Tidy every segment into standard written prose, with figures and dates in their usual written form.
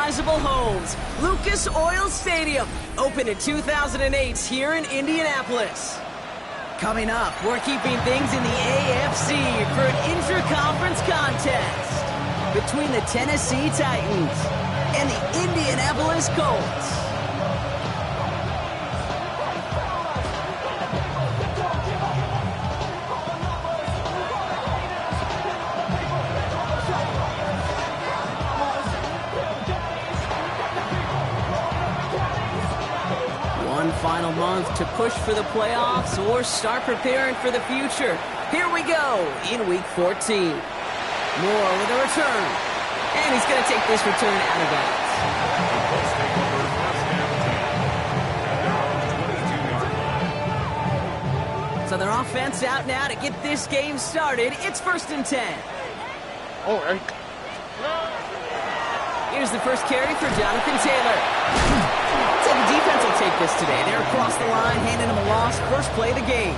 recognizable homes. Lucas Oil Stadium, opened in 2008 here in Indianapolis. Coming up, we're keeping things in the AFC for an intra-conference contest between the Tennessee Titans and the Indianapolis Colts. Final month to push for the playoffs or start preparing for the future. Here we go in week 14. Moore with a return. And he's going to take this return out of bounds. So their offense out now to get this game started. It's 1st and 10. All right. Here's the first carry for Jonathan Taylor. So the defense will take this today. They're across the line, handing them a loss. First play of the game.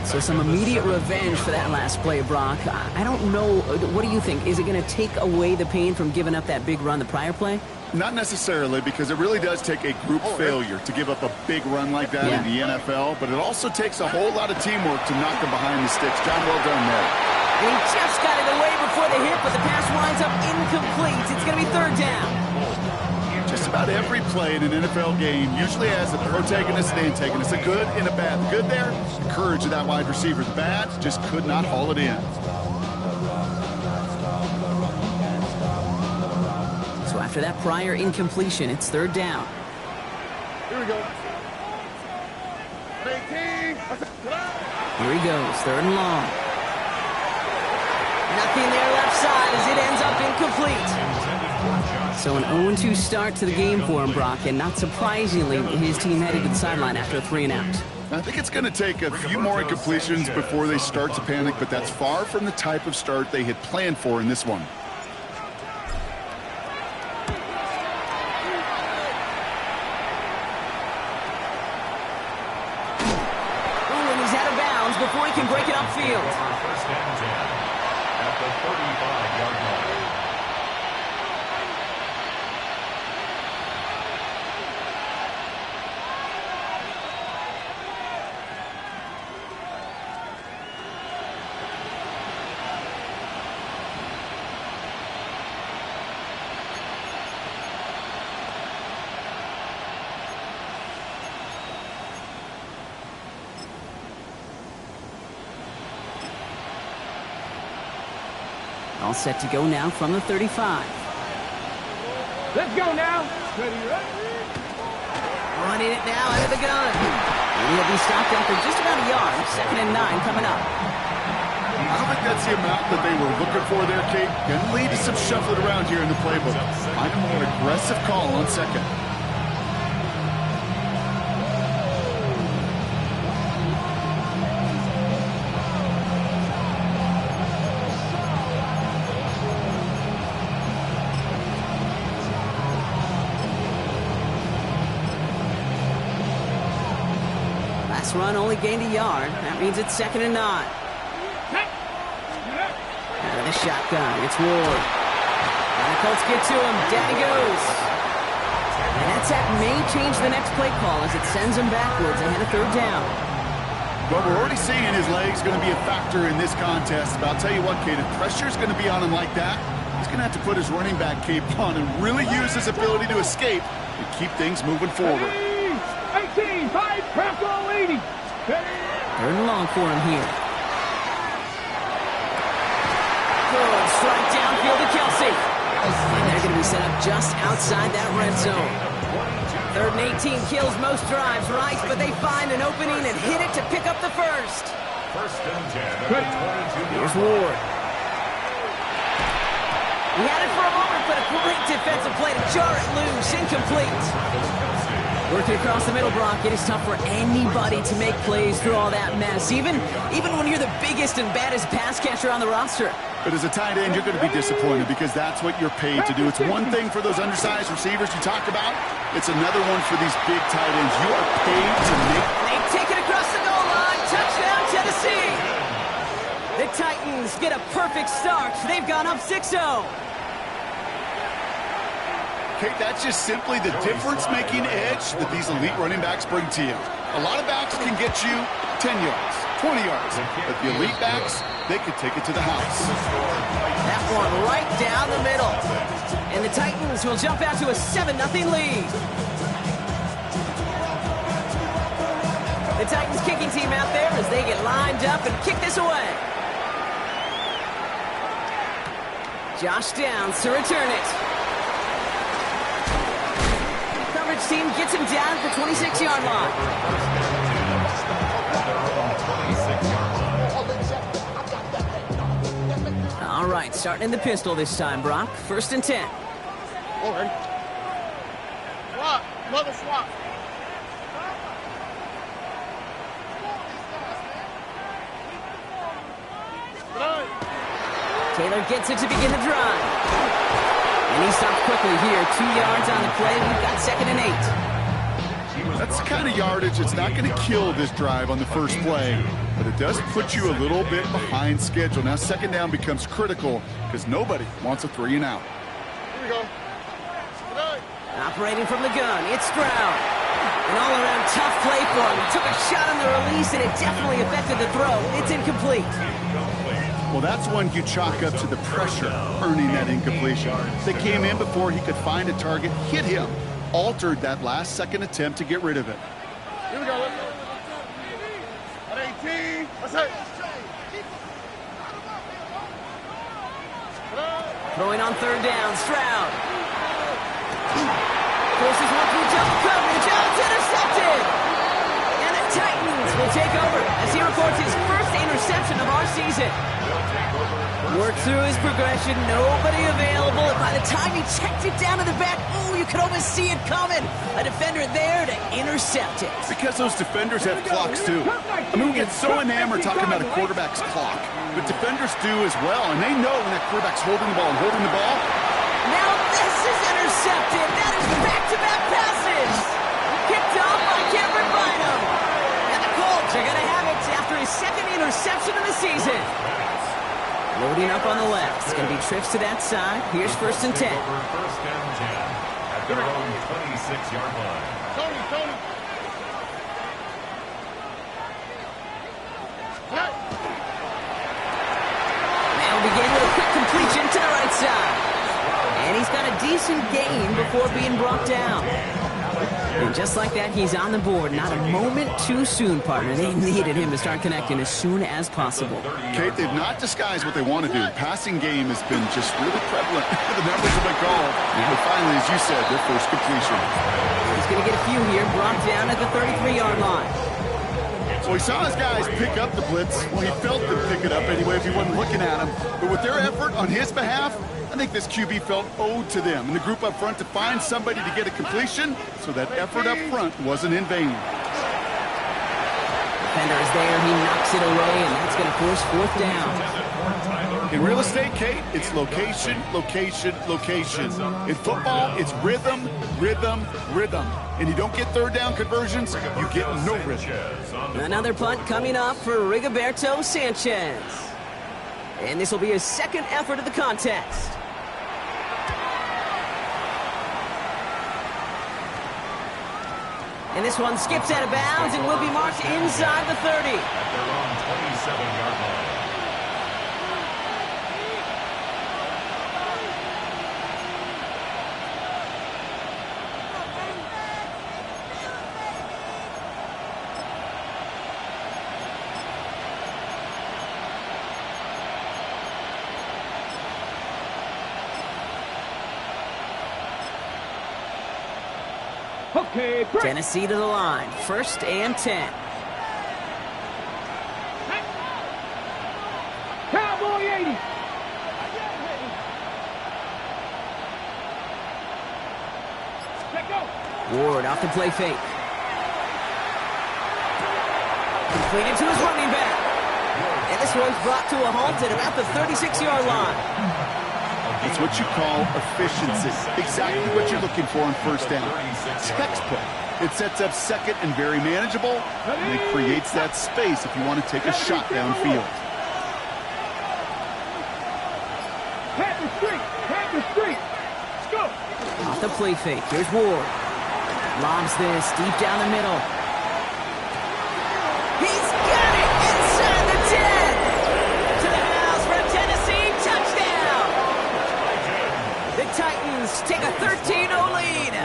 So some immediate revenge for that last play, Brock. I don't know. What do you think? Is it going to take away the pain from giving up that big run the prior play? Not necessarily, because it really does take a group failure to give up a big run like that in the NFL. But it also takes a whole lot of teamwork to knock them behind the sticks. John, well done there. He just got it away before the hit, but the pass winds up incomplete. It's going to be 3rd down. Just about every play in an NFL game usually has a protagonist and antagonist, a good and a bad. The good there, the courage of that wide receiver. The bad, just could not haul it in. So after that prior incompletion, it's 3rd down. Here we go. Here he goes, 3rd and long. Nothing there left side as it ends up incomplete. So an 0-2 start to the game for him, Brock, and not surprisingly, his team headed to the sideline after a 3-and-out. I think it's going to take a few more incompletions before they start to panic, but that's far from the type of start they had planned for in this one. Oh, and he's out of bounds before he can break it upfield. First and 10 at the 35-yard line. All set to go now from the 35. Let's go now. Running it now out of the gun. And he'll be stopped after just about a yard. 2nd and 9 coming up. I don't think that's the amount that they were looking for there, Kate. Going to lead to some shuffling around here in the playbook. Find a more aggressive call on 2nd. Run only gained a yard. That means it's 2nd and 9. Out of the shotgun, it's Ward. And the Colts get to him. Down he goes. And that sack may change the next play call as it sends him backwards ahead of 3rd down. But we're already seeing his legs going to be a factor in this contest. But I'll tell you what, Kate, if pressure's going to be on him like that, he's going to have to put his running back cape on and really use his ability to escape and keep things moving forward. 18, 5, Bronco leading. 3rd and long for him here. Good strike downfield to Kelsey. And they're going to be set up just outside that red zone. 3rd and 18 kills most drives, right? But they find an opening and hit it to pick up the first. 1st and 10 at the 22. Here's Ward. He had it for a moment, but a great defensive play to jar it loose. Incomplete. Working across the middle, Brock, it is tough for anybody to make plays through all that mess, even when you're the biggest and baddest pass catcher on the roster. But as a tight end, you're going to be disappointed because that's what you're paid to do. It's one thing for those undersized receivers you talk about. It's another one for these big tight ends. You are paid to make... They take it across the goal line. Touchdown, Tennessee. The Titans get a perfect start. They've gone up 6-0. Kate, that's just simply the difference-making edge that these elite running backs bring to you. A lot of backs can get you 10 yards, 20 yards, but the elite backs, they can take it to the house. That one right down the middle. And the Titans will jump out to a 7-0 lead. The Titans kicking team out there as they get lined up and kick this away. Josh Downs to return it. Coverage team gets him down at the 26-yard line. All right, starting in the pistol this time, Brock. 1st and 10. Already. Swap. Another swap. Taylor gets it to begin the drive. And he stopped quickly here. 2 yards on the play. We've got 2nd and 8. That's the kind of yardage that's not going to kill this drive on the first play, but it does put you a little bit behind schedule. Now 2nd down becomes critical because nobody wants a 3 and out. Here we go. Operating from the gun, it's Stroud. An all-around tough play for him. He took a shot on the release, and it definitely affected the throw. It's incomplete. Well, that's one you chalk up to the pressure earning that incompletion. They came in before he could find a target, hit him, altered that last-second attempt to get rid of it. Here we go. Let's go. At 18. Let's hit. Throwing on 3rd down, Stroud. Forces one through double coverage. Oh, it's intercepted. And the Titans will take over as he records his first interception of our season. Worked through his progression, nobody available, and by the time he checked it down to the back, oh, you could almost see it coming. A defender there to intercept it. Because those defenders have clocks too. I mean, we get so enamored talking about a quarterback's clock, but defenders do as well, and they know when that quarterback's holding the ball and holding the ball. Now this is intercepted. That is back-to-back passes. Kicked off by Cameron Bynum. And the Colts are going to have it after his 2nd interception of the season. Loading up on the left. It's going to be trips to that side. Here's 1st and 10. 1st and 10 at their own 26-yard line. Tony. Now begin with a quick completion to the right side. And he's got a decent gain before being brought down. And just like that, he's on the board. Not a moment too soon, partner. They needed him to start connecting as soon as possible. Kate, they've not disguised what they want to do. Passing game has been just really prevalent. The numbers have been called. But finally, as you said, their first completion. He's going to get a few here, brought down at the 33-yard line. So he saw his guys pick up the blitz. Well, he felt them pick it up anyway if he wasn't looking at him. But with their effort on his behalf, I think this QB felt owed to them and the group up front to find somebody to get a completion, so that effort up front wasn't in vain. Defender is there. He knocks it away, and that's going to force 4th down. In real estate, Kate, it's location, location, location. In football, it's rhythm, rhythm, rhythm. And you don't get 3rd down conversions, you get no rhythm. Another punt coming up for Rigoberto Sanchez. And this will be his 2nd effort of the contest. And this one skips out of bounds and will be marked inside the 30. At their own 27-yard line. Okay, break. Tennessee to the line. 1st and 10. Cowboy 80. Let go. Ward off the play fake. Completed to his running back. And this one's brought to a halt at about the 36-yard line. It's what you call efficiency. Exactly what you're looking for on 1st down. Textbook. It sets up 2nd and very manageable, and it creates that space if you want to take a shot downfield. Head the street. Let's go. Off the play fake. Here's Ward. Lobs this deep down the middle. He's got it inside the 10. To the house for a Tennessee touchdown. The Titans take a 13-0 lead.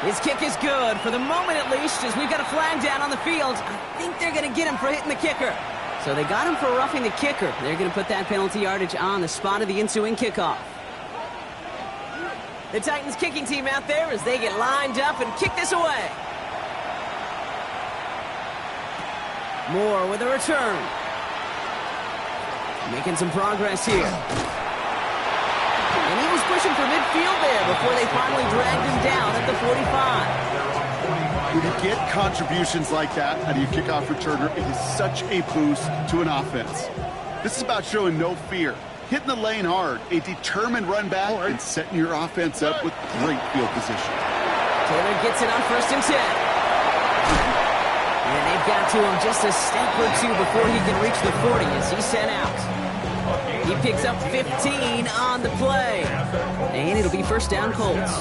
His kick is good, for the moment at least, as we've got a flag down on the field. I think they're going to get him for hitting the kicker. So they got him for roughing the kicker. They're going to put that penalty yardage on the spot of the ensuing kickoff. The Titans kicking team out there as they get lined up and kick this away. Moore with a return. Making some progress here. And he was pushing for midfield there before they finally dragged him down at the 45. When you get contributions like that out of your kickoff returner, it is such a boost to an offense. This is about showing no fear, hitting the lane hard, a determined run back, and setting your offense up with great field position. Taylor gets it on 1st and 10. And they've got to him just a step or two before he can reach the 40 as he's sent out. He picks up 15 on the play. And it'll be 1st down Colts.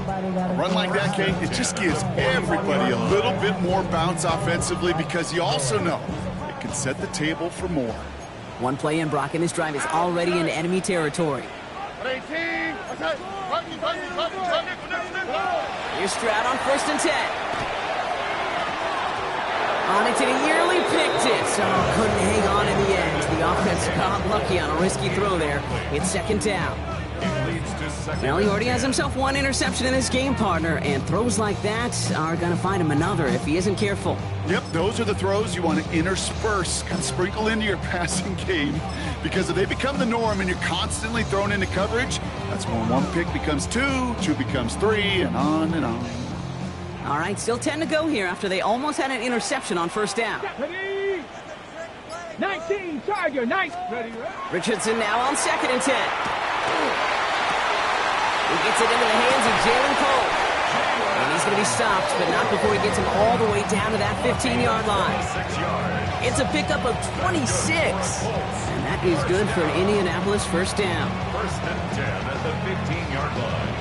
A run like that, Kate, it just gives everybody a little bit more bounce offensively because you also know it can set the table for more. One play in, Brock, and this drive is already into enemy territory. Here's Stroud on 1st and 10. On it to the yearly, picked it. So couldn't hang on in the end. The offense got lucky on a risky throw there. It's 2nd down. Well, he already has himself one interception in this game, partner, and throws like that are going to find him another if he isn't careful. Yep, those are the throws you want to intersperse and sprinkle into your passing game, because if they become the norm and you're constantly thrown into coverage, that's when one pick becomes 2, 2 becomes 3, and on and on. All right, still 10 to go here after they almost had an interception on 1st down. 19, Tiger, nice. Richardson now on 2nd and 10. He gets it into the hands of Jalen Cole. And he's going to be stopped, but not before he gets him all the way down to that 15-yard line. It's a pickup of 26. And that is good for an Indianapolis 1st down. 1st and 10 at the 15-yard line.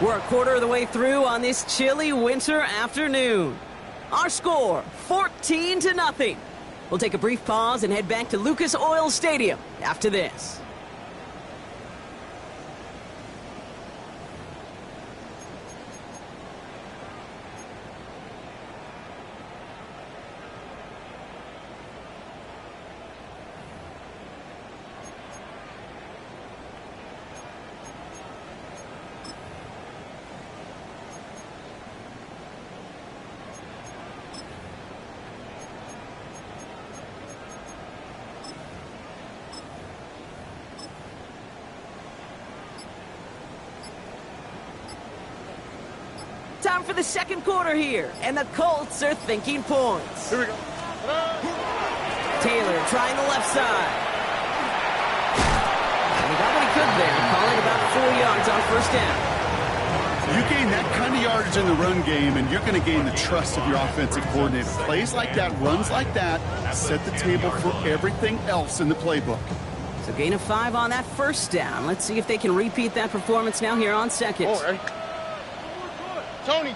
We're a quarter of the way through on this chilly winter afternoon. Our score, 14-0. We'll take a brief pause and head back to Lucas Oil Stadium after this. Time for the 2nd quarter here, and the Colts are thinking points. Here we go. Taylor trying the left side. And he got what he could there, calling about 4 yards on 1st down. You gain that kind of yardage in the run game, and you're going to gain the trust of your offensive coordinator. Plays like that, runs like that, set the table for everything else in the playbook. So gain of 5 on that 1st down. Let's see if they can repeat that performance now here on 2nd. All right. Tony.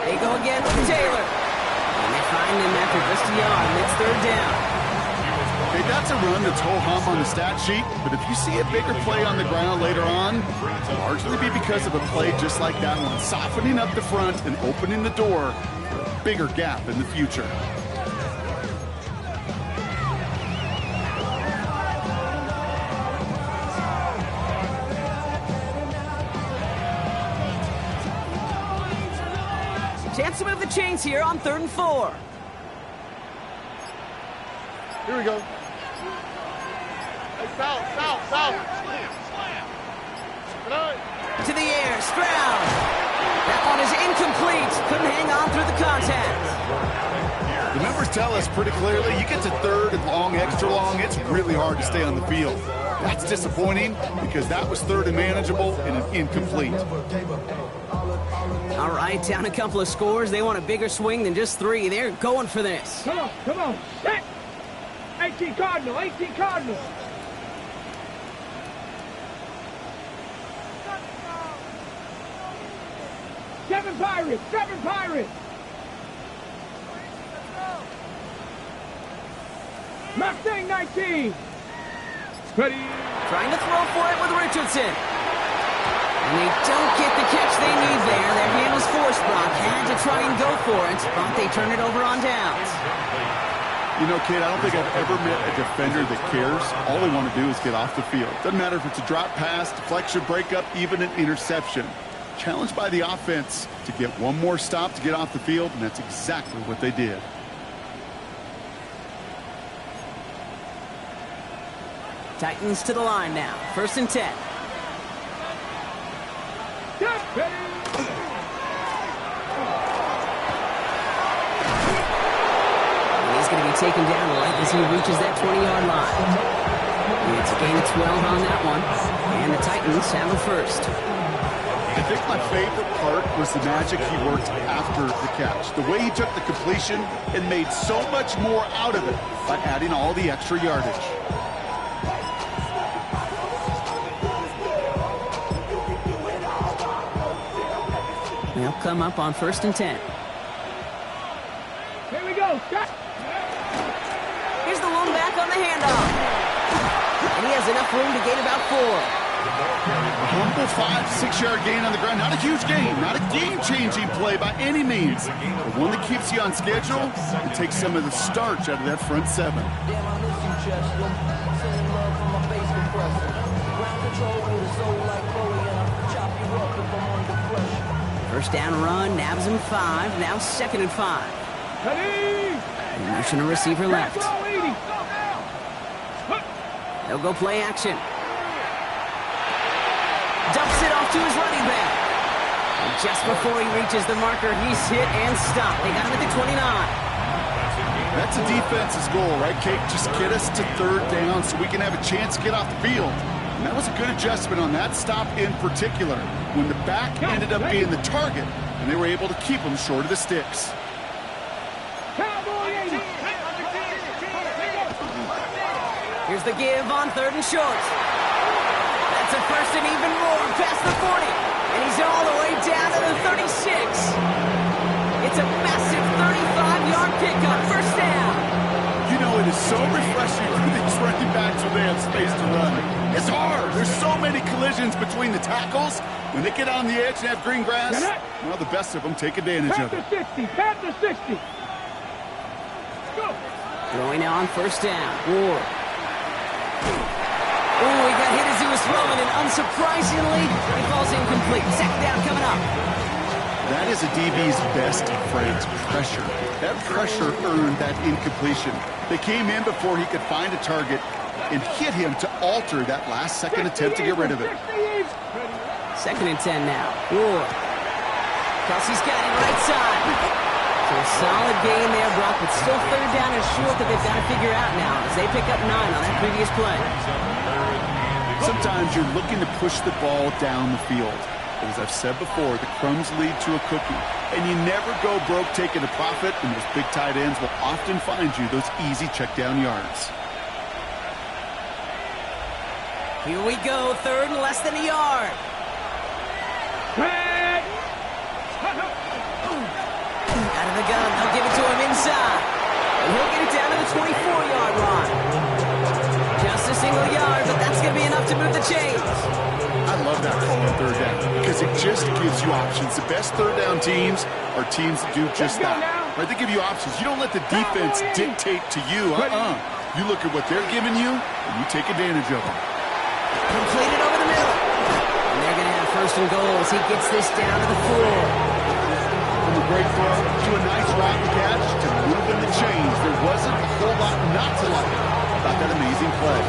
They go again with Taylor. And they find him after just a yard, and it's 3rd down. Okay, that's a run that's ho-hum on the stat sheet, but if you see a bigger play on the ground later on, it'll largely be because of a play just like that one, softening up the front and opening the door for a bigger gap in the future. Chance to move the chains here on 3rd and 4. Here we go. Hey, south. To the air, Stroud. That one is incomplete. Couldn't hang on through the contact. The numbers tell us pretty clearly, you get to 3rd and long, extra long, it's really hard to stay on the field. That's disappointing because that was third and manageable and an incomplete. All right, down a couple of scores. They want a bigger swing than just 3. They're going for this. Come on, set! 18 Cardinal, 18 Cardinal! Seven Pirates! Mustang 19! Ready! Trying to throw for it with Richardson. And they don't get the catch they need there. Their hand was forced. Brock had to try and go for it, but they turn it over on downs. You know, kid, I don't think I've ever met a defender that cares. All they want to do is get off the field. Doesn't matter if it's a drop pass, deflection, breakup, even an interception. Challenged by the offense to get one more stop to get off the field, and that's exactly what they did. Titans to the line now. 1st and 10. He's going to be taken down right as he reaches that 20-yard line. It's a gain of 12 on that one. And the Titans have a first. I think my favorite part was the magic he worked after the catch. The way he took the completion and made so much more out of it by adding all the extra yardage. They'll come up on 1st and 10. Here we go. Shot. Here's the lone back on the handoff. And he has enough room to gain about 4. A humble 5-6 yard gain on the ground. Not a huge gain, not a game-changing play by any means, but one that keeps you on schedule and takes some of the starch out of that front 7. First down run, nabs him 5. Now 2nd and 5. Motion a receiver left. They'll go play action. Dumps it off to his running back. And just before he reaches the marker, he's hit and stopped. They got him at the 29. That's a defense's goal, right, Kate? Just get us to 3rd down so we can have a chance to get off the field. And that was a good adjustment on that stop in particular, when the back ended up being the target, and they were able to keep him short of the sticks. Here's the give on 3rd and short. That's a first and even more past the 40. And he's all the way down to the 36. It's a massive 35-yard pickup. First down. You know, it is so refreshing for these running backs when they have space to run. It's hard. There's so many collisions between the tackles. When they get on the edge and have green grass, well, the best of them take advantage of it. Pat the 60. Go. Throwing now on 1st down. Ward. Oh, he got hit as he was throwing, and unsurprisingly, he falls incomplete. 2nd down coming up. That is a DB's best friend, pressure. That pressure earned that incompletion. They came in before he could find a target and hit him to alter that last-second attempt to get rid of it. 2nd and 10 now. Ward. Kelsey's got him right side. So a solid gain there, Brock, but still 3rd down and short that they've got to figure out now as they pick up 9 on that previous play. Sometimes you're looking to push the ball down the field. But as I've said before, the crumbs lead to a cookie. And you never go broke taking a profit, and those big tight ends will often find you those easy check-down yards. Here we go, 3rd and less than a yard. Out of the gun, they'll give it to him inside. And he'll get it down to the 24-yard line. Just a single yard, but that's going to be enough to move the chains. I love that call on 3rd down because it just gives you options. The best 3rd down teams are teams that do just that. Right? They give you options. You don't let the defense dictate to you. You look at what they're giving you, and you take advantage of them. Completed over the middle. And they're going to have 1st and goal as he gets this down to the 4. From a great throw to a nice rotten catch to moving the chains. There wasn't a whole lot not to like about that amazing play.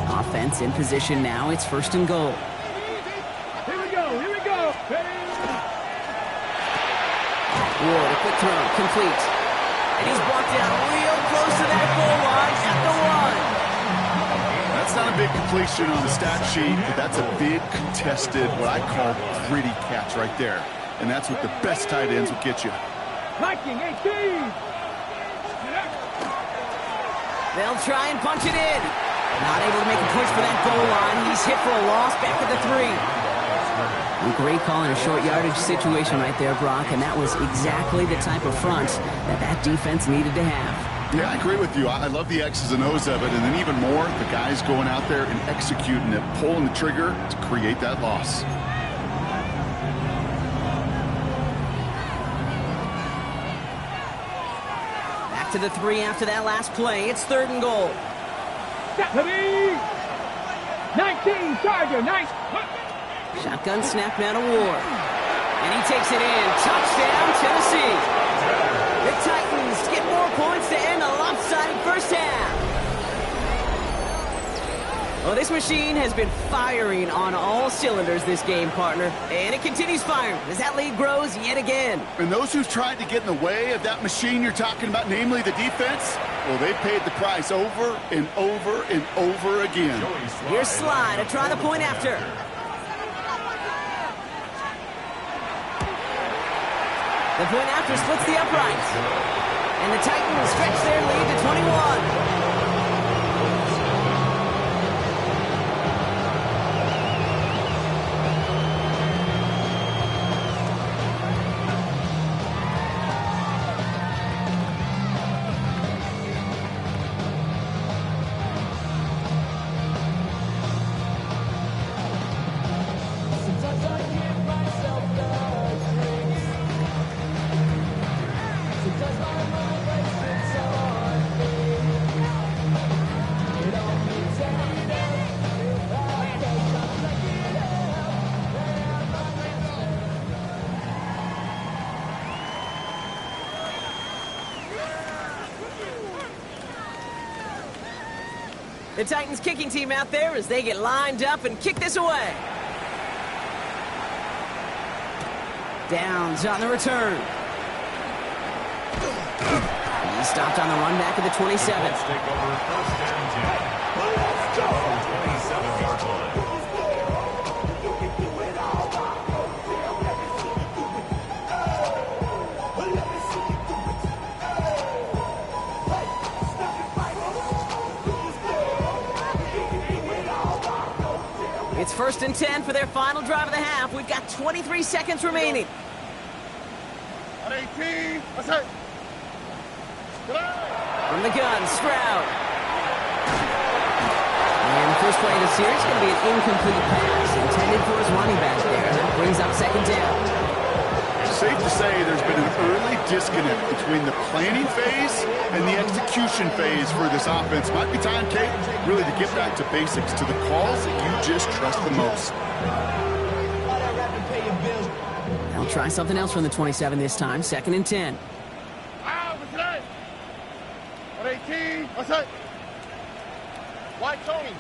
Offense in position now. It's 1st and goal. Ward, a quick throw, complete. And he's blocked out real close to that goal line at the 1. That's not a big completion on the stat sheet, but that's a big contested, what I call gritty catch right there. And that's what the best tight ends will get you. Viking 18. They'll try and punch it in. Not able to make a push for that goal line. He's hit for a loss back at the 3. Great call in a short yardage situation right there, Brock, and that was exactly the type of front that defense needed to have. Yeah, I agree with you. I love the X's and O's of it, and then even more, the guys going out there and executing it, pulling the trigger to create that loss. Back to the 3 after that last play. It's 3rd and goal. 19, Charger, 9. Shotgun snap now to Ward. And he takes it in. Touchdown, Tennessee. The Titans get more points to end a lopsided first half. Well, this machine has been firing on all cylinders this game, partner. And it continues firing as that lead grows yet again. And those who've tried to get in the way of that machine you're talking about, namely the defense, well, they paid the price over and over and over again. Here's Slide to try the point after. The point after splits the uprights. And the Titans stretch their lead to 21. The Titans kicking team out there as they get lined up and kick this away. Downs on the return. He stopped on the run back at the 27. Let's take over 1st and 10. Let's go. 27-yard line. It's 1st and 10 for their final drive of the half. We've got 23 seconds remaining. 18. What's that? From the gun, Stroud. And the first play of the series is going to be an incomplete pass intended for his running back there. That brings up 2nd down. Safe to say there's been an early disconnect between the planning phase and the execution phase for this offense. Might be time, Kate, really to get back to basics, to the calls that you just trust the most. They'll try something else from the 27 this time. 2nd and 10. What's that? 18. What's that? Why, Tony?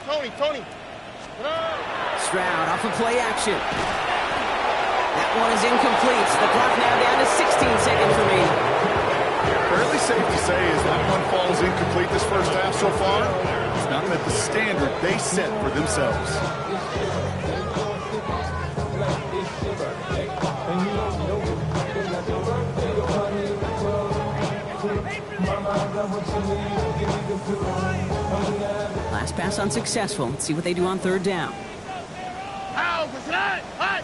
Stroud off of play action. That one is incomplete. The clock now down to 16 seconds remaining. Fairly safe to say as that one falls incomplete this first half so far, it's not met the standard they set for themselves. Last pass unsuccessful. Let's see what they do on 3rd down. What's that? What?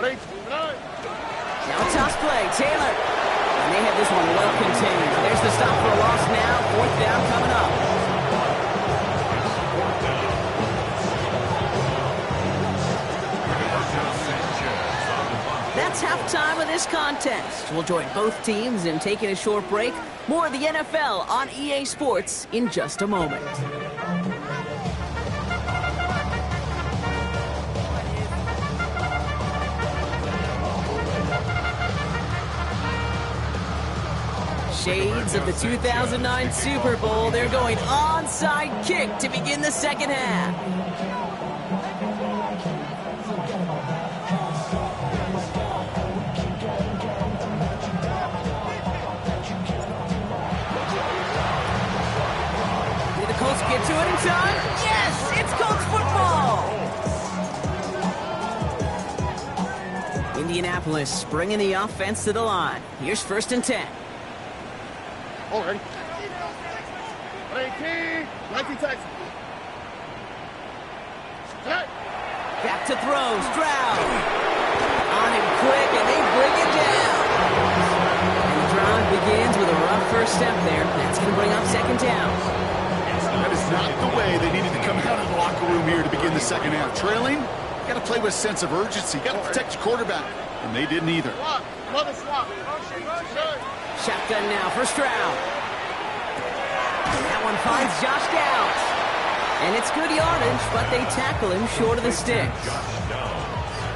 Now a toss play, Taylor. And they have this one well contained. There's the stop for a loss now. 4th down coming up. That's halftime of this contest. We'll join both teams in taking a short break. More of the NFL on EA Sports in just a moment. Shades of the 2009 Super Bowl. They're going onside kick to begin the 2nd half. Indianapolis bringing the offense to the line. Here's 1st and 10. All ready. 18. 19 Texas. Back to throw. Stroud. On him quick, and they bring it down. And the drive begins with a rough first step there. That's going to bring up 2nd down. That is not the way they needed to come out of the locker room here to begin the second half. Trailing, you got to play with a sense of urgency. You got to protect your quarterback, and they didn't either. Shotgun now for Stroud. That one finds Josh Downs. And it's good yardage, but they tackle him short of the sticks.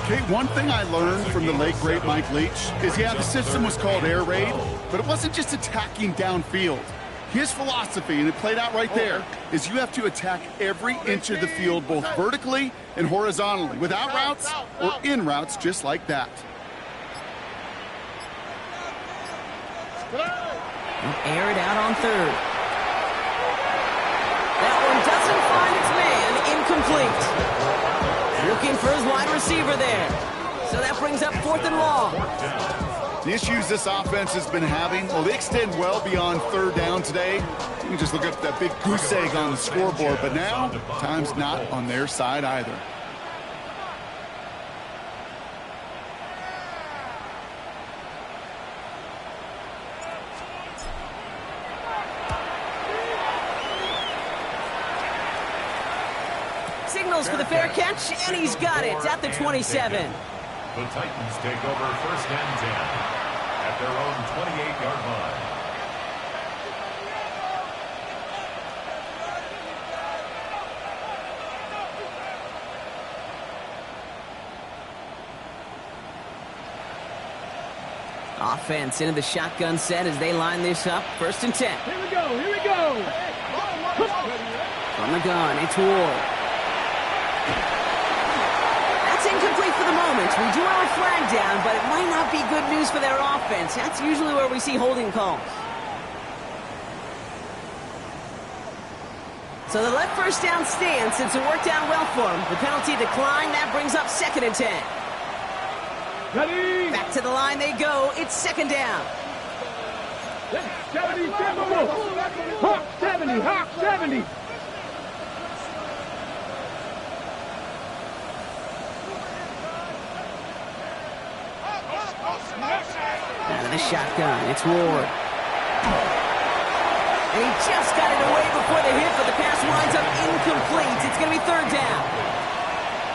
Okay, one thing I learned from the late, great Mike Leach is, yeah, the system was called air raid, but it wasn't just attacking downfield. His philosophy, and it played out right there, is you have to attack every inch of the field, both vertically and horizontally, without routes or in routes, just like that. Air it out on 3rd. That one doesn't find its man. Incomplete. Looking for his wide receiver there. So that brings up 4th and long. The issues this offense has been having, well, they extend well beyond 3rd down today. You can just look at that big goose egg on the scoreboard, but now time's not on their side either. Signals for the fair catch, and he's got it at the 27. The Titans take over 1st and 10 at their own 28-yard line. Offense into the shotgun set as they line this up. 1st and 10. Here we go, here we go. From the gun, it's Ward. That's incomplete for the moment. We do have a flag down, but it might not be good news for their offense. That's usually where we see holding calls. So they let 1st down stand since it worked out well for them. The penalty declined. That brings up 2nd and 10. Ready? Back to the line they go. It's 2nd down. 70, Hawk 70, Hawk 70. Out of the shotgun, it's Ward. And he just got it away before the hit, but the pass winds up incomplete. It's going to be 3rd down.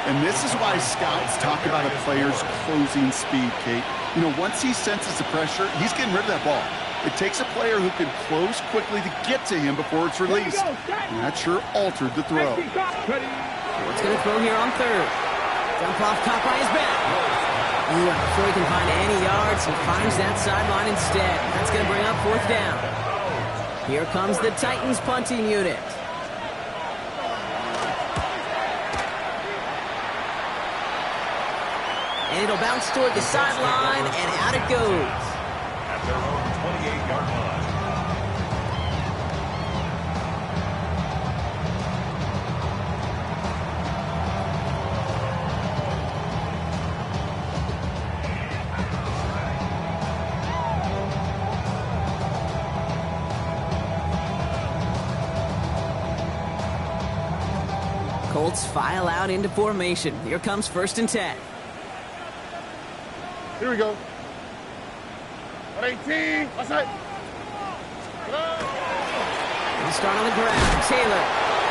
And this is why scouts talk about a player's closing speed, Kate. You know, once he senses the pressure, he's getting rid of that ball. It takes a player who can close quickly to get to him before it's released. And that sure altered the throw. Ward's going to throw here on 3rd. Jump off, caught by his back. Before he can find any yards, he finds that sideline instead. That's going to bring up 4th down. Here comes the Titans punting unit. And it'll bounce toward the sideline, and out it goes. At their own 28-yard line. Colts file out into formation. Here comes 1st and 10. Here we go. 18. What's that? They'll start on the ground. Taylor.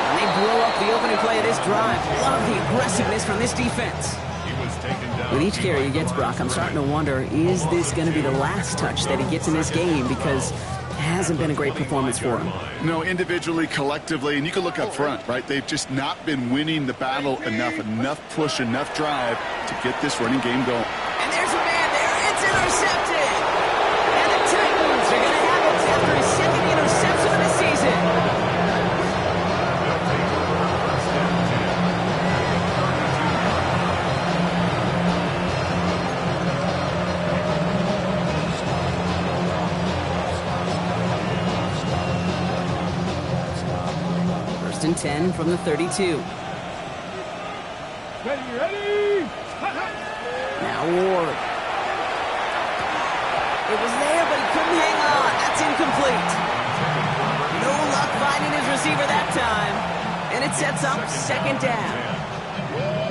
And they blow up the opening play of this drive. Love the aggressiveness from this defense. He was taken down. With each carry he gets, Brock, I'm starting to wonder, is this going to be the last touch that he gets in this game? Because it hasn't been a great performance for him. No, individually, collectively, and you can look up front, right? They've just not been winning the battle enough push, enough drive to get this running game going. And there's a man there. It's intercepted. And the Titans are going to have it after his 2nd interception of the season. First and 10 from the 32. Ready, ready. Now Ward. It was there, but he couldn't hang on. That's incomplete. No luck finding his receiver that time. And it sets up second down.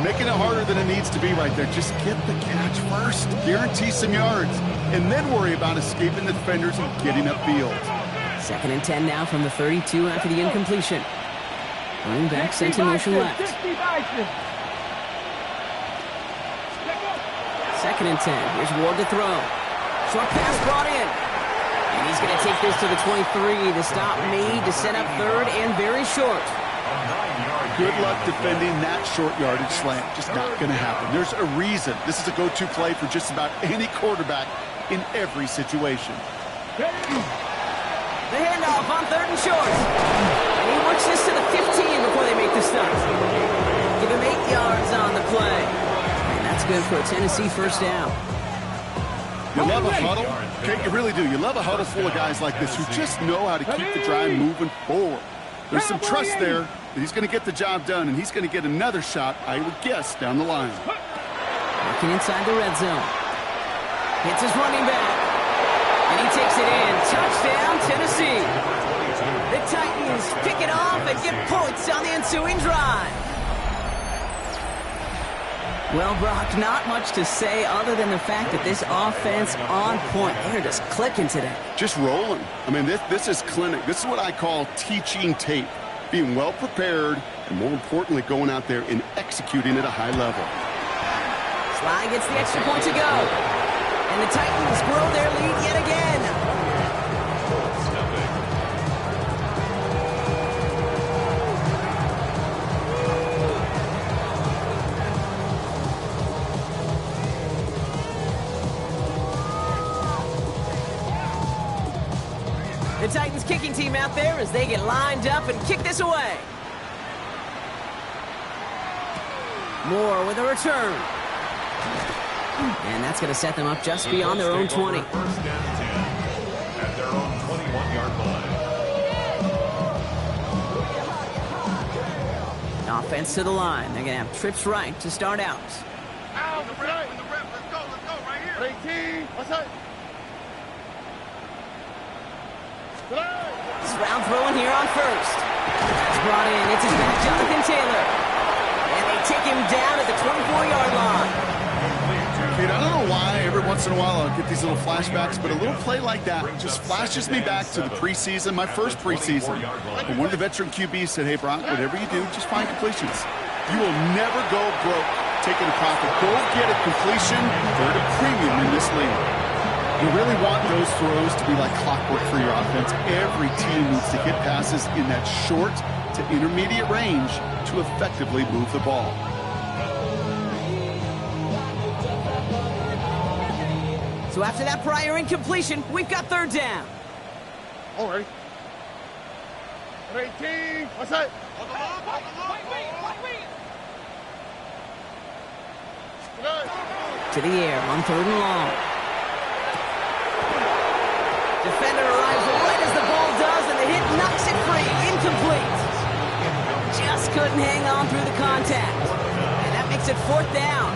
Making it harder than it needs to be right there. Just get the catch first. Guarantee some yards. And then worry about escaping the defenders and getting upfield. 2nd and 10 now from the 32 after the incompletion. Running back sent in motion left. 2nd and 10. Here's Ward to throw. Short pass brought in. And he's going to take this to the 23. The stop made to set up 3rd and very short. Good luck defending that short yardage slant. Just not going to happen. There's a reason. This is a go-to play for just about any quarterback in every situation. The handoff on 3rd and short. And he works this to the 15 before they make the stop. Give him 8 yards on the play. And that's good for a Tennessee first down. You love a huddle? Okay, you really do. You love a huddle full of guys like this who just know how to keep the drive moving forward. There's some trust there that he's going to get the job done, and he's going to get another shot, I would guess, down the line. Working inside the red zone. Hits his running back. And he takes it in. Touchdown, Tennessee. The Titans pick it off and get points on the ensuing drive. Well, Brock, not much to say other than the fact that this offense on point. They're just clicking today. Just rolling. I mean, this is clinic. This is what I call teaching tape. Being well prepared, and more importantly, going out there and executing at a high level. Sly gets the extra point to go. And the Titans grow their lead yet again. The Titans kicking team out there as they get lined up and kick this away. Moore with a return. And that's going to set them up just beyond their own 20. First and 10 at their own 21-yard line. Offense to the line. They're going to have trips right to start out. Out, the rep, let's go, right here. 18, what's that? Round throwing here on first. That's brought in. It's his back, Jonathan Taylor. And they take him down at the 24-yard line. Dude, I don't know why every once in a while I'll get these little flashbacks, but a little play like that just flashes me back to the preseason, my first preseason. And one of the veteran QBs said, hey, Brock, whatever you do, just find completions. You will never go broke taking a profit. Go get a completion. They're at a premium in this league. You really want those throws to be like clockwork for your offense. Every team needs to hit passes in that short to intermediate range to effectively move the ball. So after that prior incompletion, we've got 3rd down. All right. 18, what's that? To the air on 3rd and long. Defender arrives right as the ball does, and the hit knocks it free. Incomplete. Just couldn't hang on through the contact. And that makes it 4th down.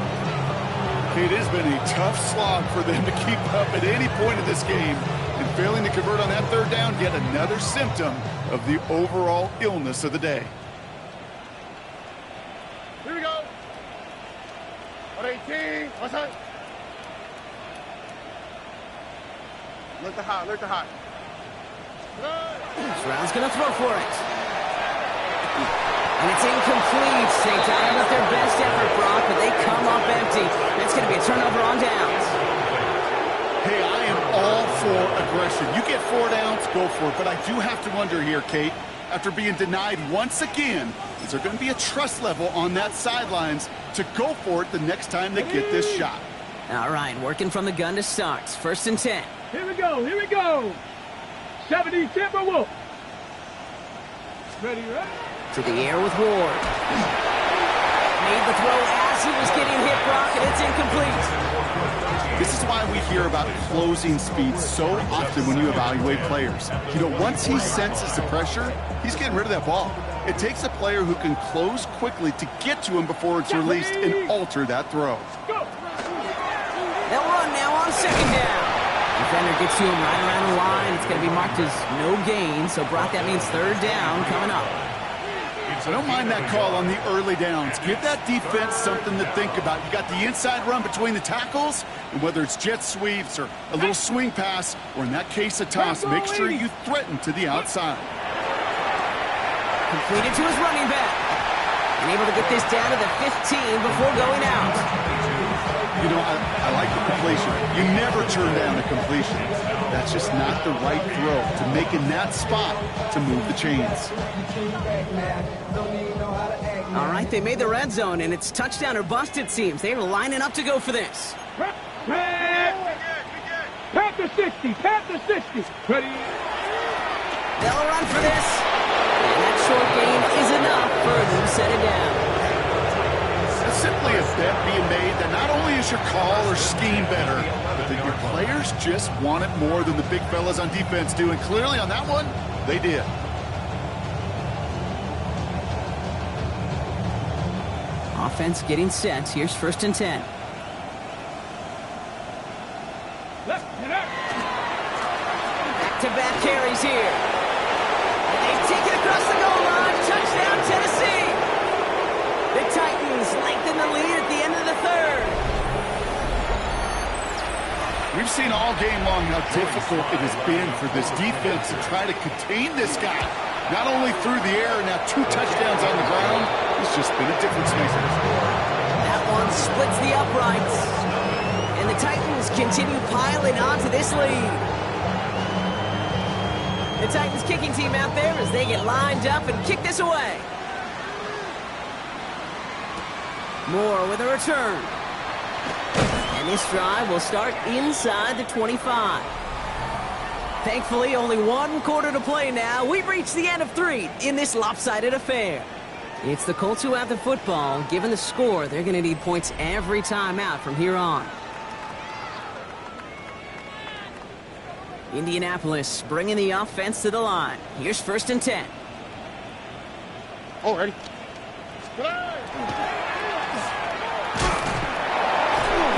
It has been a tough slog for them to keep up at any point in this game. And failing to convert on that 3rd down, yet another symptom of the overall illness of the day. Here we go. 18, what's that? Look the hot. Stroud's going to throw for it. And it's incomplete. They dialed up their best effort, Brock, but they come up empty. That's going to be a turnover on downs. Hey, I am all for aggression. You get 4 downs, go for it. But I do have to wonder here, Kate, after being denied once again, is there going to be a trust level on that sidelines to go for it the next time they get this shot? All right, working from the gun to start. 1st and 10. Here we go. 70 Timberwolves. Ready, right? To the air with Ward. Made the throw as he was getting hit, Brock, and it's incomplete. This is why we hear about closing speed so often when you evaluate players. You know, once he senses the pressure, he's getting rid of that ball. It takes a player who can close quickly to get to him before it's released and alter that throw. They'll run now on 2nd down. Defender gets to him right around the line. It's going to be marked as no gain, so Brock, that means third down coming up. I don't mind that call on the early downs. Give that defense something to think about. You got the inside run between the tackles, and whether it's jet sweeps or a little swing pass, or in that case a toss, make sure you threaten to the outside. Completed to his running back. And able to get this down to the 15 before going out. You know, I like the completion. You never turn down a completion. That's just not the right throw to make in that spot to move the chains. All right, they made the red zone, and it's touchdown or bust, it seems. They were lining up to go for this. Panther 60, Panther 60. Ready? They'll run for this. And that short gain is enough for a new set it down. That's simply a bet being made that not only is your call or scheme better, but that your players just want it more than the big fellas on defense do. And clearly on that one, they did. Offense getting set. Here's 1st and 10. Back-to-back carries here. And they take it across the goal line. Touchdown, Tennessee. The Titans lengthen the lead at the end of the third. We've seen all game long how difficult it has been for this defense to try to contain this guy. Not only through the air, now 2 touchdowns on the ground. It's just been a difference maker. That one splits the uprights. And the Titans continue piling onto this lead. The Titans kicking team out there as they get lined up and kick this away. Moore with a return. And this drive will start inside the 25. Thankfully, only 1 quarter to play now. We've reached the end of 3 in this lopsided affair. It's the Colts who have the football. Given the score, they're going to need points every time out from here on. Indianapolis bringing the offense to the line. Here's 1st and 10. Oh, ready.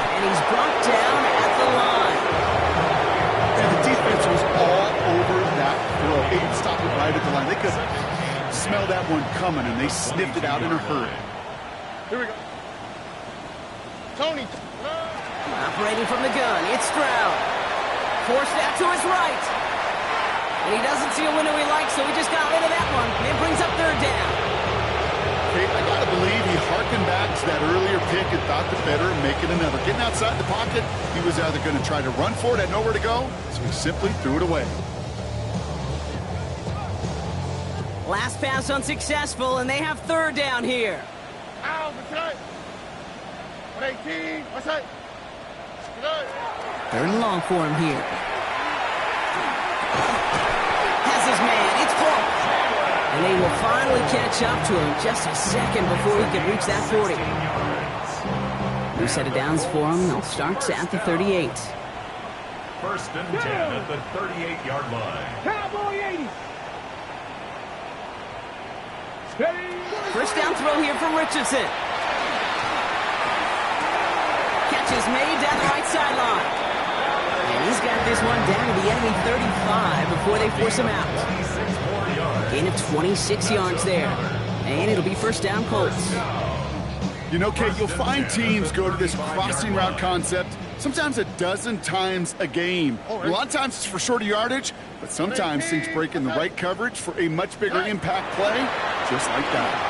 And he's brought down at the line. And the defense was all over that throw. Able to stop it right at the line. They could smell that one coming, and they sniffed it out in a hurry. Here we go. Tony. Operating from the gun, it's Stroud. Forced out to his right. And he doesn't see a window he likes, so he just got rid of that one. And brings up 3rd down. Okay, I gotta believe he harkened back to that earlier pick and thought the better and make it another. Getting outside the pocket, he was either going to try to run for it, had nowhere to go, so he simply threw it away. Last pass unsuccessful, and they have 3rd down here. Out, return. 118, what's that? 3rd and long for him here. Has his man, it's Clark. And they will finally catch up to him just a second before he can reach that 40. New set of downs for him. They'll start at the 38. 1st and 10 at the 38-yard line. Cowboy 80. First down throw here from Richardson. Catch is made down the right sideline. And he's got this one down to the enemy 35 before they force him out. Gain of 26 yards there. And it'll be 1st down Colts. You know, Kate, you'll find teams go to this crossing route concept sometimes a dozen times a game. A lot of times it's for shorter yardage, but sometimes things break in the right coverage for a much bigger impact play, just like that.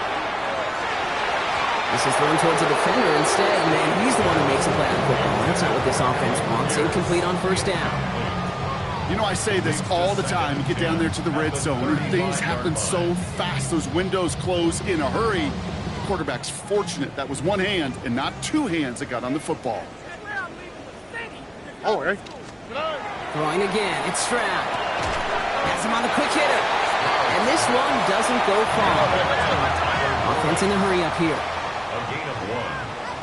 This is thrown towards the defender instead, and he's the one who makes a play on football. That's not what this offense wants. Incomplete on 1st down. You know, I say this all the time. You get down there to the red zone, and things happen so fast. Those windows close in a hurry. The quarterback's fortunate that was one hand and not 2 hands that got on the football. Oh, right. Throwing again, it's Stroud. Has him on the quick hitter. And this one doesn't go far. Offense in a hurry up here. A gain of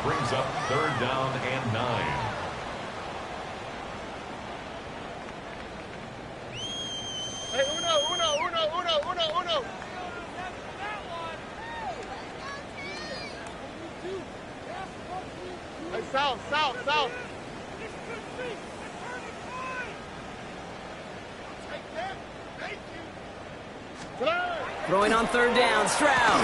1 brings up 3rd down and 9. Hey, uno. Hey, south. Throwing on third down, Stroud.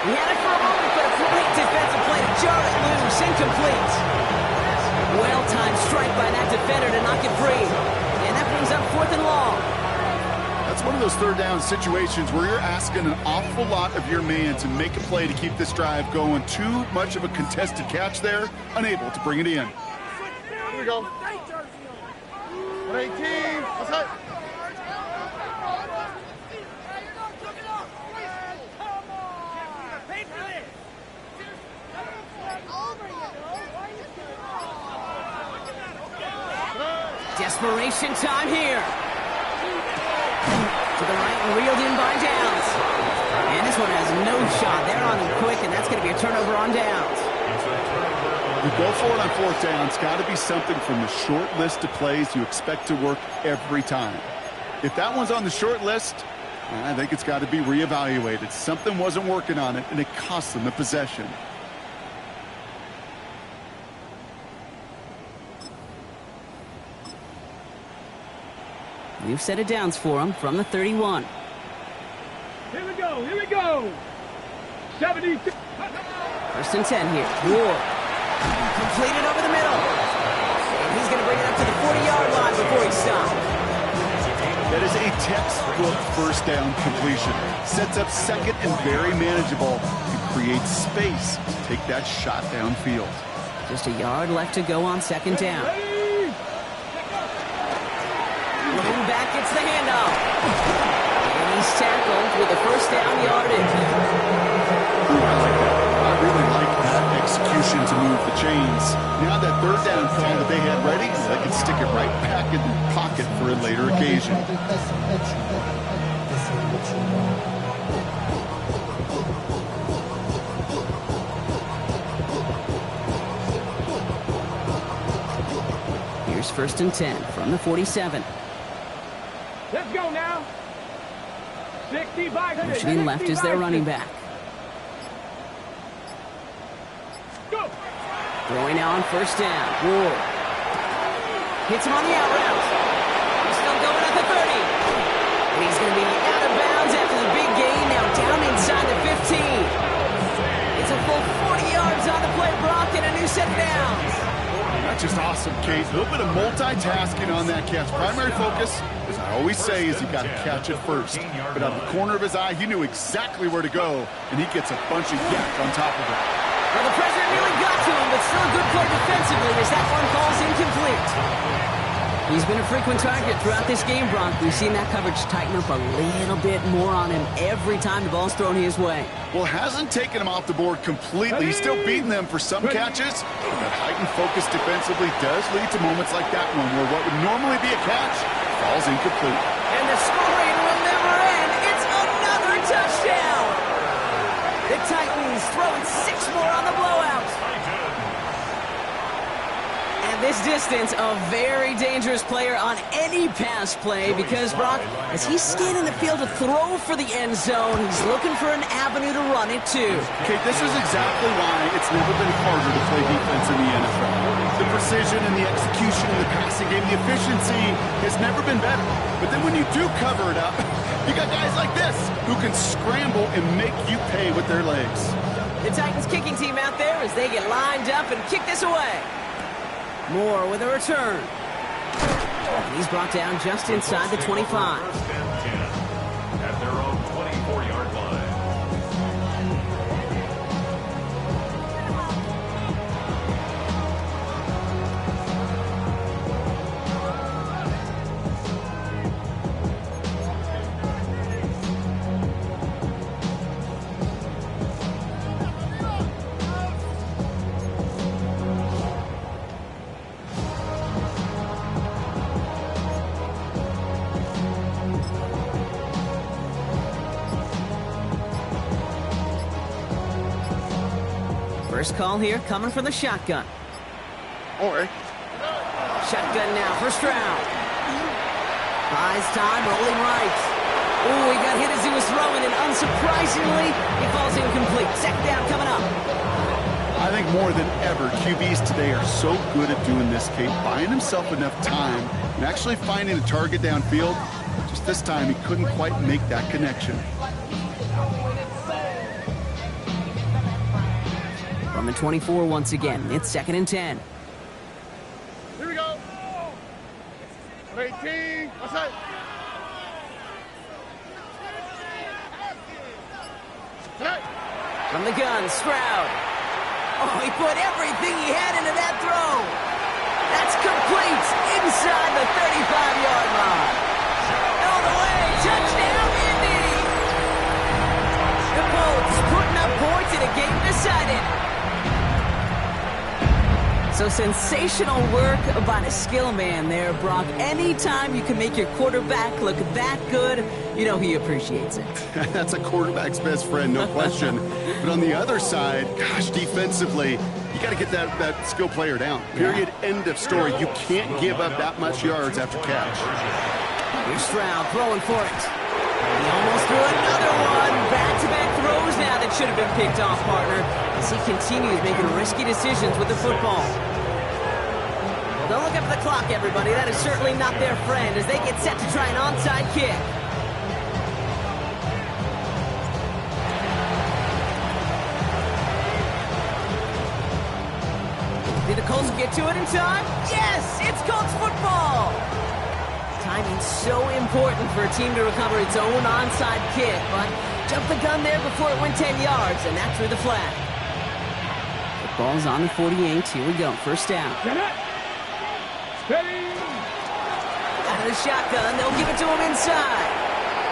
He had it for a moment, but a great defensive play to jar it loose, incomplete. Well-timed strike by that defender to knock it free. And that brings up 4th and long. That's one of those third down situations where you're asking an awful lot of your man to make a play to keep this drive going. Too much of a contested catch there, unable to bring it in. Here we go. 118. What's up? Desperation time here. To the right and reeled in by Downs. And this one has no shot. They're on him quick, and that's going to be a turnover on downs. You go for it on 4th down. It's got to be something from the short list of plays you expect to work every time. If that one's on the short list, I think it's got to be reevaluated. Something wasn't working on it, and it cost them the possession. We've set it downs for him from the 31. Here we go, here we go. 70. 1st and 10 here. Ward. Completed over the middle. And he's going to bring it up to the 40-yard line before he stops. That is a textbook 1st down completion. Sets up 2nd and very manageable. It creates space to take that shot downfield. Just a yard left to go on 2nd down. Running back gets the handoff. And he's tackled with a 1st down yardage. Ooh, I like that. I really like that execution to move the chains. Now that 3rd down call that they had ready, they can stick it right back in the pocket for a later occasion. Here's 1st and 10 from the 47. Let's go now. 65. Motioning left is their running back. Go. Throwing now on 1st down. Ward. Hits him on the out route. He's still going at the 30. And he's going to be out of bounds after the big gain. Now down inside the 15. It's a full 40 yards on the play, Brock, and a new set of downs. That's just awesome, Kate. A little bit of multitasking on that catch. Primary focus, as I always say, is you got to catch it first. But out of the corner of his eye, he knew exactly where to go, and he gets a bunch of yak on top of it. Well, the pressure really got to him, but still a good play defensively as that one falls incomplete. He's been a frequent target throughout this game, Brock. We've seen that coverage tighten up a little bit more on him every time the ball's thrown his way. Well, hasn't taken him off the board completely. He's still beating them for some catches. But that heightened focus defensively does lead to moments like that one where what would normally be a catch falls incomplete. And the scoring will never end. It's another touchdown. The Titans throwing 6 more on the blowout. And this distance, a very dangerous player on any pass play because, Brock, as he's scanning the field to throw for the end zone, he's looking for an avenue to run it too. Okay, this is exactly why it's never been harder to play defense in the NFL. The precision and the execution in the passing game, the efficiency has never been better. But then when you do cover it up, you got guys like this who can scramble and make you pay with their legs. The Titans kicking team out there as they get lined up and kick this away. Moore with a return. And he's brought down just inside the 25. 1st and 10 at their own 24-yard line. First call here coming from the shotgun. All right. Shotgun now for Stroud. Buys time, rolling right. Ooh, he got hit as he was throwing, and unsurprisingly, he falls incomplete. Second down coming up. I think more than ever, QBs today are so good at doing this, Kate, buying himself enough time and actually finding a target downfield. Just this time, he couldn't quite make that connection. from the 24 once again. It's 2nd and 10. Here we go. 18. What's that? From the gun, Stroud. Oh, he put everything he had into that throw. That's complete inside the 35-yard line. All the way, touchdown, Indy. The Colts putting up points in a game decided. So sensational work by the skill man there, Brock. Anytime you can make your quarterback look that good, you know he appreciates it. That's a quarterback's best friend, no question. But on the other side, gosh, defensively, you got to get that skill player down. Period. End of story. You can't give up that much yards after catch. Here's Stroud throwing for it. He almost threw another one. Back-to-back throws now that should have been picked off, partner, as he continues making risky decisions with the football. Well, don't look up at the clock, everybody. That is certainly not their friend as they get set to try an onside kick. Did the Colts get to it in time? Yes! It's Colts football! Timing's so important for a team to recover its own onside kick, but jumped the gun there before it went 10 yards, and that threw the flag. The ball's on the 48. Here we go. First down. Steady. Out of the shotgun, they'll give it to him inside.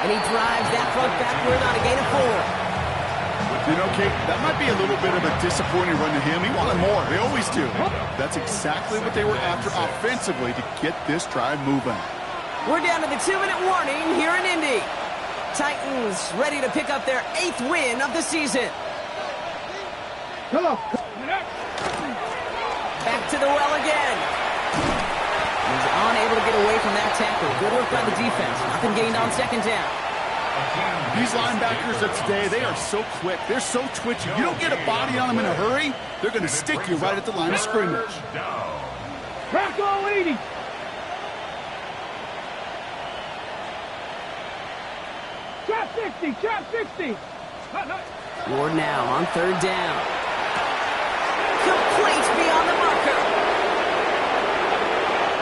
And he drives that front backward on a gain of 4. You know, Kate, that might be a little bit of a disappointing run to him. He wanted more. They always do. That's exactly what they were after offensively to get this drive moving. We're down to the 2-minute warning here in Indy. Titans ready to pick up their 8th win of the season. Hello. Back to the well again. He's unable to get away from that tackle. Good work by the defense. Nothing gained on 2nd down. These linebackers of today, they are so quick. They're so twitchy. You don't get a body on them in a hurry, they're going to stick you right at the line of scrimmage. Crack all 80. Shot 60. Shot 60. Ward now on 3rd down. Complete beyond the marker.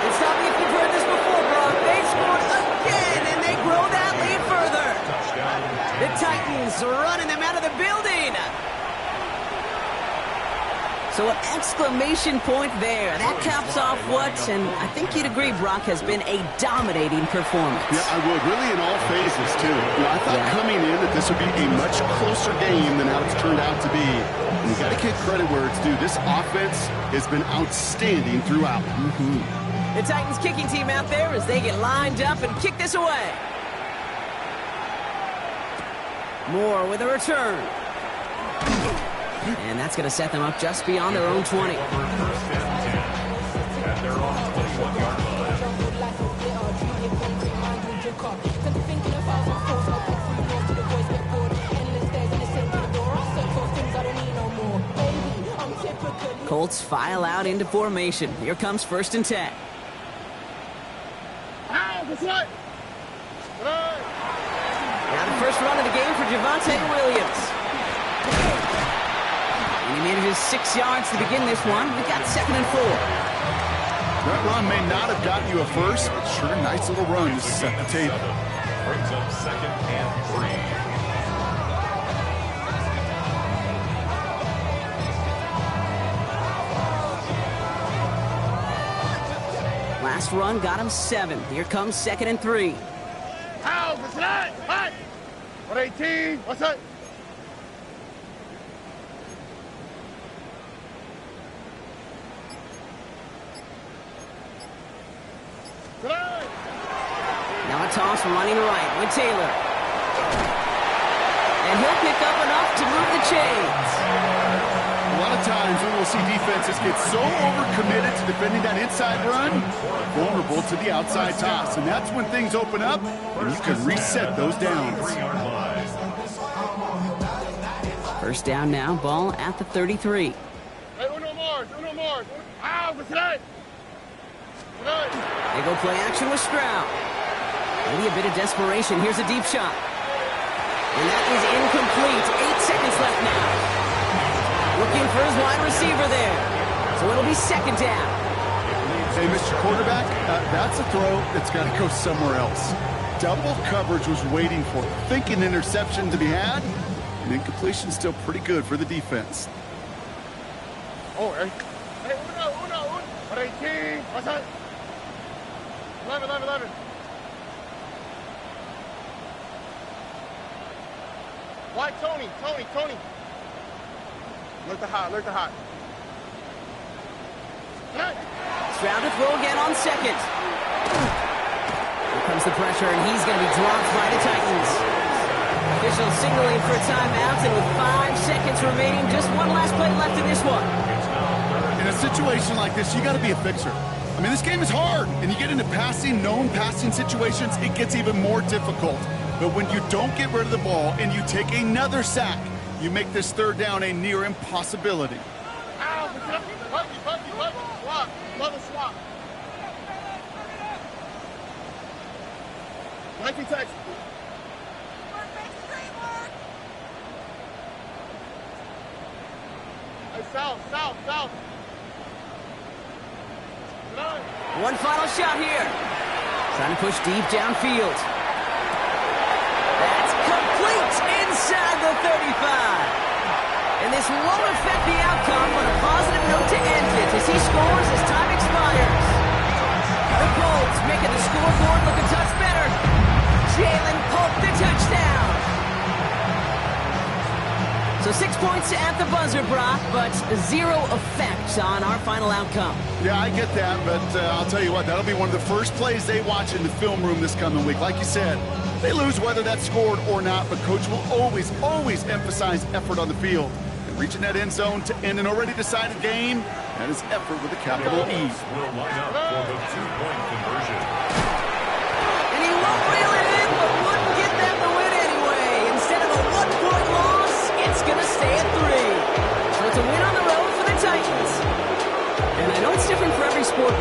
And stop me if you've heard this before, Brock. They scored again, and they grow that lead further. The Titans running them out of the building. So an exclamation point there. That caps off what, and I think you'd agree, Brock, has been a dominating performance. Yeah, I would. Really in all phases, too. You know, I thought coming in that this would be a much closer game than how it's turned out to be. And you got to give credit where it's due. This offense has been outstanding throughout. The Titans kicking team out there as they get lined up and kick this away. Moore with a return. And that's going to set them up just beyond their own 20. First and 10 at their own 21-yard line. Colts file out into formation. Here comes 1st and 10. Now the first run of the game for Javonte Williams. And he manages 6 yards to begin this one. We've got 2nd and 4. That run may not have gotten you a first, but sure, nice little run to set the table. Brings up 2nd and 3. Last run got him 7. Here comes 2nd and 3. How? What's that? What? 118. What's that? Now a toss running right with Taylor. And he'll pick up enough to move the chains. A lot of times we will see defenses get so overcommitted to defending that inside run, vulnerable to the outside toss. And that's when things open up, and you can reset those downs. 3-yard line. First down now, ball at the 33. Hey, uno more. How? What's that? They go play action with Stroud. Maybe a bit of desperation. Here's a deep shot. And that is incomplete. 8 seconds left now. Looking for his wide receiver there. So it'll be second down. Hey, Mr. Quarterback, that's a throw that's got to go somewhere else. Double coverage was waiting for it. Thinking interception to be had, and incompletion still pretty good for the defense. Oh, hey, uno. 18. What's that? 11. Why, Tony? Look the hot. Hey. Stroud to throw again on second. Here comes the pressure, and he's going to be dropped by the Titans. Officials signaling for a timeout, and with 5 seconds remaining, just one last play left in this one. In a situation like this, you got to be a fixer. I mean, this game is hard, and you get into known passing situations, it gets even more difficult. But when you don't get rid of the ball and you take another sack, you make this third down a near impossibility. Swap. Nike text. Hey, south. One final shot here. Trying to push deep downfield. That's complete inside the 35. And this won't affect the outcome, but a positive note to end it as he scores as time expires. The Colts making the scoreboard look a touch better. Jalen Polk the touchdown. So 6 points at the buzzer, Brock, but 0 effect on our final outcome. Yeah, I get that, but I'll tell you what, that'll be one of the first plays they watch in the film room this coming week. Like you said, they lose whether that's scored or not, but Coach will always emphasize effort on the field. And reaching that end zone to end an already decided game, that is effort with a capital E. Will line up for the 2-point conversion.